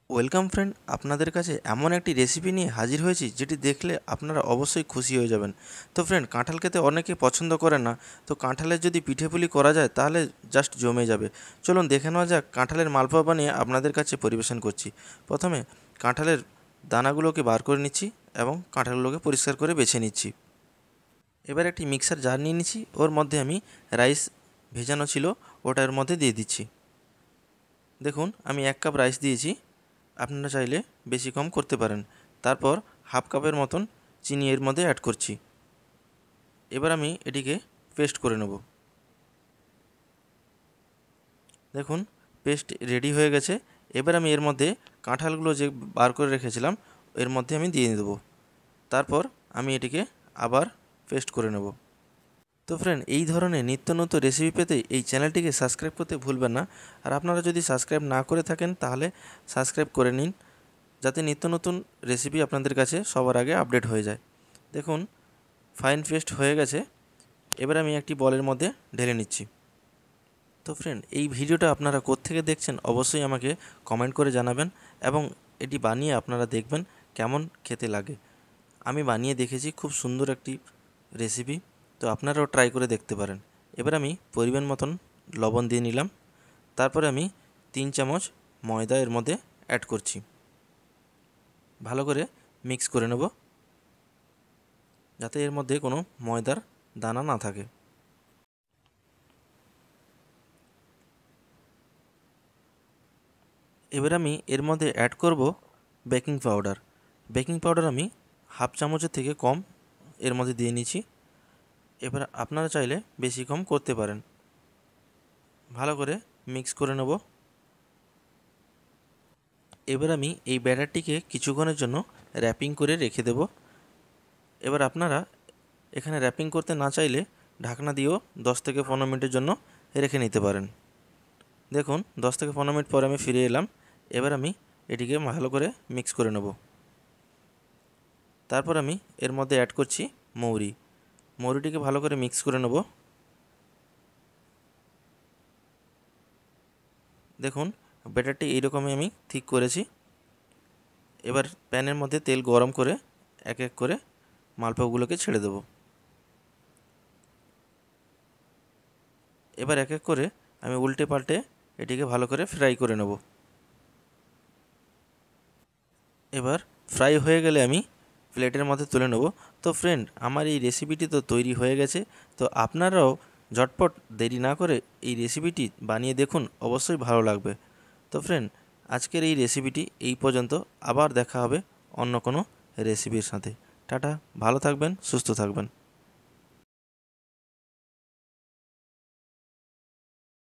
Welcome friend, আপনাদের কাছে এমন একটি রেসিপি নিয়ে হাজির হয়েছি যেটি দেখলে আপনারা অবশ্যই খুশি হয়ে যাবেন। তো ফ্রেন্ড, কাঁঠাল খেতে অনেকে পছন্দ করে না, তো কাঁঠালের যদি পিঠেপুলি করা যায় তাহলে জাস্ট জমে যাবে। চলুন দেখে নেওয়া যাক কাঁঠালের মালপোয়া বানিয়ে আপনাদের কাছে পরিবেশন করছি। প্রথমে কাঁঠালের দানাগুলোকে বার করে নিচ্ছি এবং কাঁঠালগুলোকে পরিষ্কার করে বেছে নিচ্ছি। এবার একটি মিক্সার জার নিয়ে নিচ্ছি, ওর মধ্যে আমি রাইস ভেজানো ছিল ওটা এর মধ্যে দিয়ে দিচ্ছি। দেখুন আমি 1 কাপ রাইস দিয়েছি, আপনারা চাইলে বেশি কম করতে পারেন। তারপর হাফ কাপের মতন চিনি এর মধ্যে অ্যাড করছি। এবার আমি এটিকে পেস্ট করে নেব। দেখুন পেস্ট রেডি হয়ে গেছে। এবার আমি এর মধ্যে কাঁঠালগুলো যে বার করে রেখেছিলাম এর মধ্যে আমি দিয়ে দেবো। তারপর আমি এটিকে আবার পেস্ট করে নেব। তো ফ্রেন্ড, এই ধরনের নিত্য নতুন রেসিপি পেতে এই চ্যানেলটিকে সাবস্ক্রাইব করতে ভুলবেন না। আর আপনারা যদি সাবস্ক্রাইব না করে থাকেন তাহলে সাবস্ক্রাইব করে নিন, যাতে নিত্য নতুন রেসিপি আপনাদের কাছে সবার আগে আপডেট হয়ে যায়। দেখুন ফাইন পেস্ট হয়ে গেছে। এবার আমি একটি বলের মধ্যে ঢেলে নিচ্ছি। তো ফ্রেন্ড, এই ভিডিওটা আপনারা কোত্থেকে দেখছেন অবশ্যই আমাকে কমেন্ট করে জানাবেন এবং এটি বানিয়ে আপনারা দেখবেন কেমন খেতে লাগে। আমি বানিয়ে দেখেছি, খুব সুন্দর একটি রেসিপি, তো আপনারাও ট্রাই করে দেখতে পারেন। এবার আমি পরিমাণ মতন লবণ দিয়ে নিলাম। তারপরে আমি 3 চামচ ময়দা এর মধ্যে অ্যাড করছি। ভালো করে মিক্স করে নেব, যাতে এর মধ্যে কোনো ময়দার দানা না থাকে। এবার আমি এর মধ্যে অ্যাড করব বেকিং পাউডার। বেকিং পাউডার আমি হাফ চামচের থেকে কম এর মধ্যে দিয়ে নিচ্ছি। এবার আপনারা চাইলে বেশি কম করতে পারেন। ভালো করে মিক্স করে নেব। এবার আমি এই ব্যাটারটিকে কিছুক্ষণের জন্য র্যাপিং করে রেখে দেব। এবার আপনারা এখানে র্যাপিং করতে না চাইলে ঢাকনা দিয়েও 10 থেকে 15 মিনিটের জন্য রেখে নিতে পারেন। দেখুন 10 থেকে 15 মিনিট পর আমি ফিরে এলাম। এবার আমি এটিকে ভালো করে মিক্স করে নেব। তারপর আমি এর মধ্যে অ্যাড করছি মৌরি। মৌরিটিকে ভালো করে মিক্স করে নেব। দেখুন ব্যাটারটি এইরকমই আমি ঠিক করেছি। এবার প্যানের মধ্যে তেল গরম করে এক এক করে মালপোয়াগুলোকে ছেড়ে দেব। এবার এক এক করে আমি উল্টে পাল্টে এটিকে ভালো করে ফ্রাই করে নেব। এবার ফ্রাই হয়ে গেলে আমি প্লেটের মধ্যে তুলে নেব। তো ফ্রেন্ড, আমার এই রেসিপিটি তো তৈরি হয়ে গেছে। তো আপনারাও ঝটপট দেরি না করে এই রেসিপিটি বানিয়ে দেখুন, অবশ্যই ভালো লাগবে। তো ফ্রেন্ড, আজকের এই রেসিপিটি এই পর্যন্ত। আবার দেখা হবে অন্য কোনো রেসিপির সাথে। টাটা, ভালো থাকবেন, সুস্থ থাকবেন।